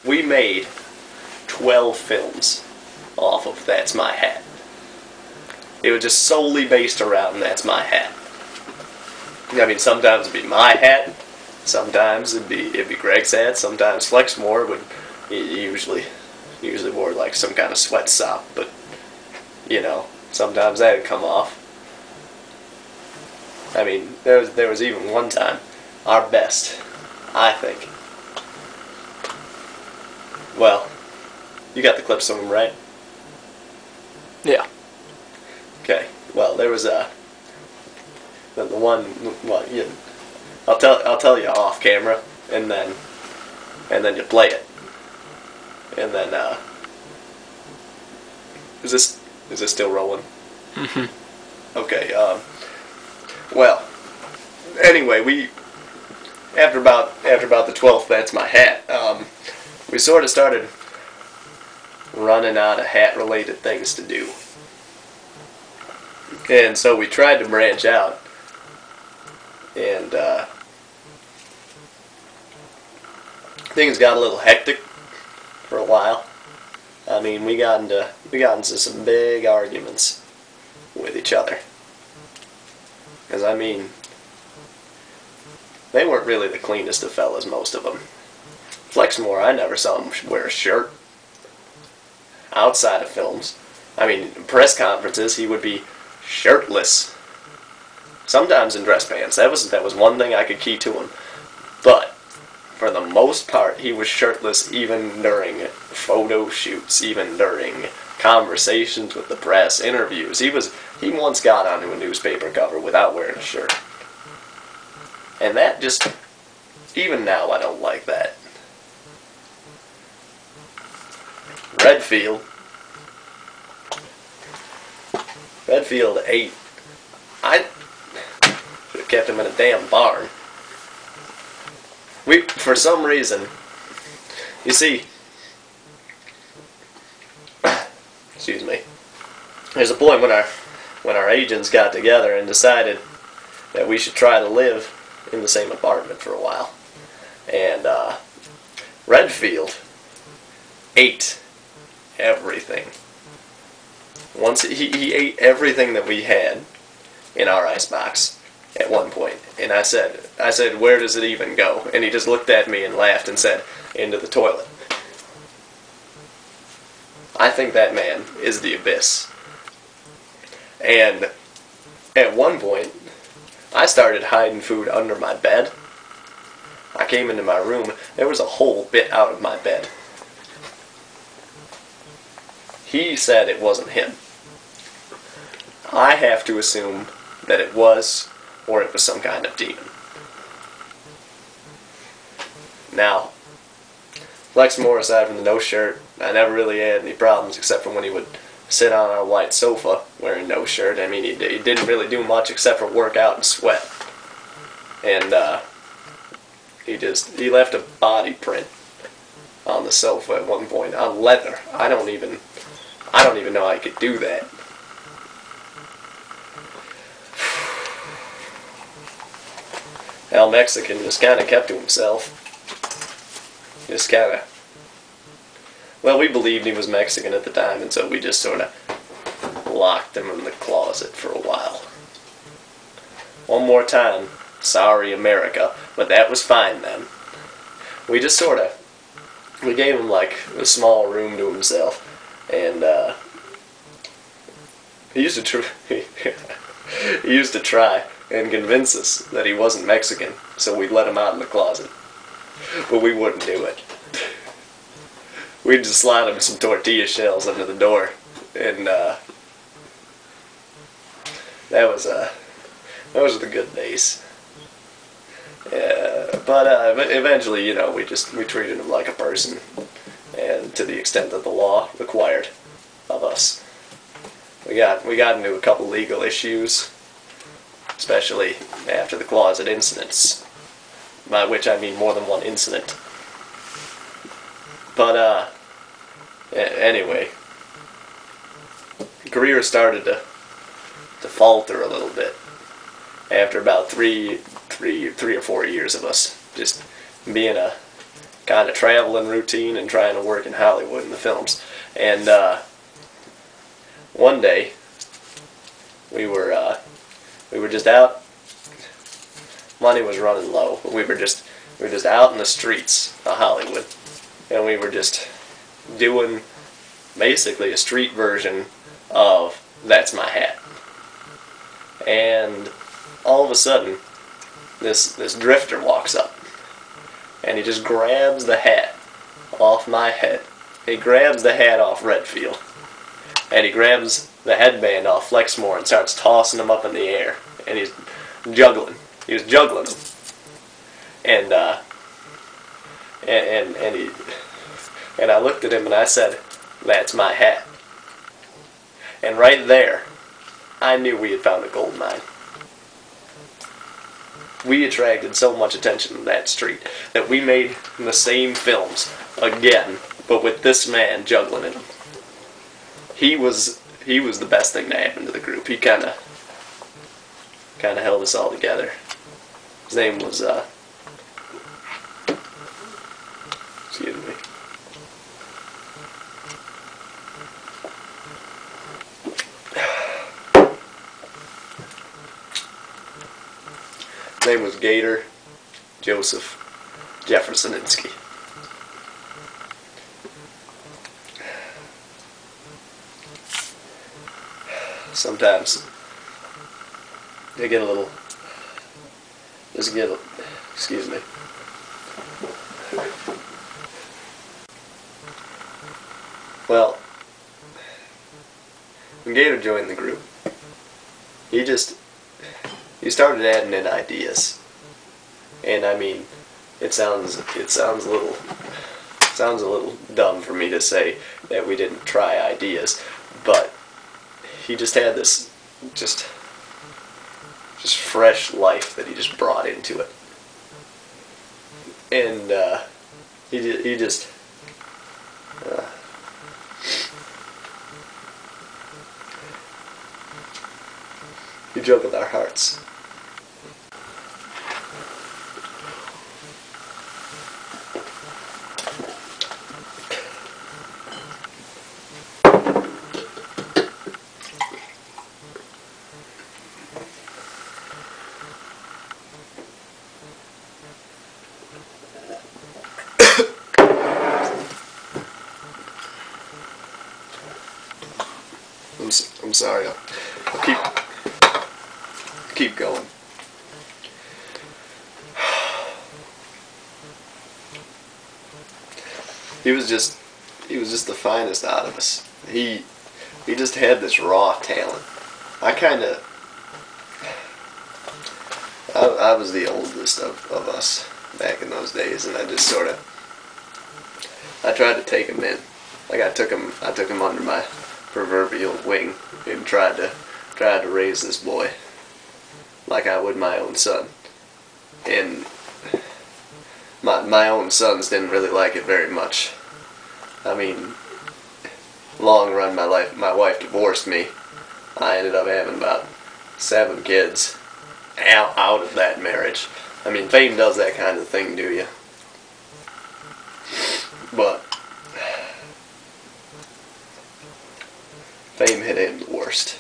we made 12 films off of That's My Hat. It was just solely based around That's My Hat. I mean, sometimes it'd be my hat, sometimes it'd be Greg's hat, sometimes Flexmore would usually wore like some kind of sweat sock, but you know, sometimes that'd come off. I mean, there was even one time, our best, I think. Well, you got the clips of them, right? Yeah. Okay. Well, there was the one. Well, I'll tell you off camera, and then you play it, and then is this still rolling? Mm-hmm. Okay. Well, anyway, after about the 12th That's My Hat, we sort of started running out of hat-related things to do. And so we tried to branch out, and things got a little hectic for a while. I mean, we got into some big arguments with each other. Because, I mean, they weren't really the cleanest of fellas, most of them. Flexmore, I never saw him wear a shirt outside of films. I mean, press conferences, he would be shirtless. Sometimes in dress pants. That was one thing I could key to him. But for the most part, he was shirtless even during photo shoots, even during conversations with the press, interviews. He once got onto a newspaper cover without wearing a shirt. And that just, even now I don't like that. Redfield ate. I should have kept him in a damn barn. For some reason, you see, excuse me, there's a point when our agents got together and decided that we should try to live in the same apartment for a while. And Redfield ate everything. Once he ate everything that we had in our icebox at one point, and I said, where does it even go? And he just looked at me and laughed and said, into the toilet. I think that man is the abyss. And at one point, I started hiding food under my bed. I came into my room, there was a hole bit out of my bed. He said it wasn't him. I have to assume that it was, or it was some kind of demon. Now, Flexmore, aside from the no shirt, I never really had any problems except for when he would sit on our white sofa wearing no shirt. I mean, he didn't really do much except for work out and sweat. And he left a body print on the sofa at one point on leather. I don't even know how he could do that. Al Mexican just kind of kept to himself. Just kind of. Well, we believed he was Mexican at the time, and so we just sort of locked him in the closet for a while. One more time, sorry America, but that was fine then. We just sort of, we gave him like a small room to himself, and he used to try and convince us that he wasn't Mexican, so we'd let him out in the closet. But we wouldn't do it. We'd just slide him some tortilla shells under the door, and that was the good days. But eventually, you know, we treated him like a person, and to the extent that the law required of us. We got into a couple legal issues, especially after the closet incidents, by which I mean more than one incident. But anyway, career started to falter a little bit after about three or 4 years of us just being kind of traveling routine and trying to work in Hollywood in the films. And one day we were just out. Money was running low. We were just out in the streets of Hollywood, and we were just doing basically a street version of That's My Hat. And all of a sudden, this drifter walks up, and he just grabs the hat off my head. He grabs the hat off Redfield, and he grabs the headband off Flexmore and starts tossing them up in the air. And he's juggling. He was juggling them. And I looked at him and I said, "That's my hat." And right there, I knew we had found a gold mine. We attracted so much attention to that street that we made the same films again, but with this man juggling in them. He was the best thing to happen to the group. He kind of held us all together. His name was excuse me. His name was Gator Joseph Jeffersoninsky. Sometimes I get a little, excuse me. Well, when Gator joined the group, he started adding in ideas. And I mean, it sounds a little dumb for me to say that we didn't try ideas, but he just had this just fresh life that he just brought into it. And he juggled our hearts. I'm sorry. I'll keep going. He was just the finest out of us. He just had this raw talent. I was the oldest of us back in those days, and I tried to take him in. Like I took him under my proverbial wing and tried to raise this boy like I would my own son. And my own sons didn't really like it very much. I mean, long run, my wife divorced me. I ended up having about 7 kids out of that marriage. I mean, fame does that kind of thing to you. But fame hit him the worst.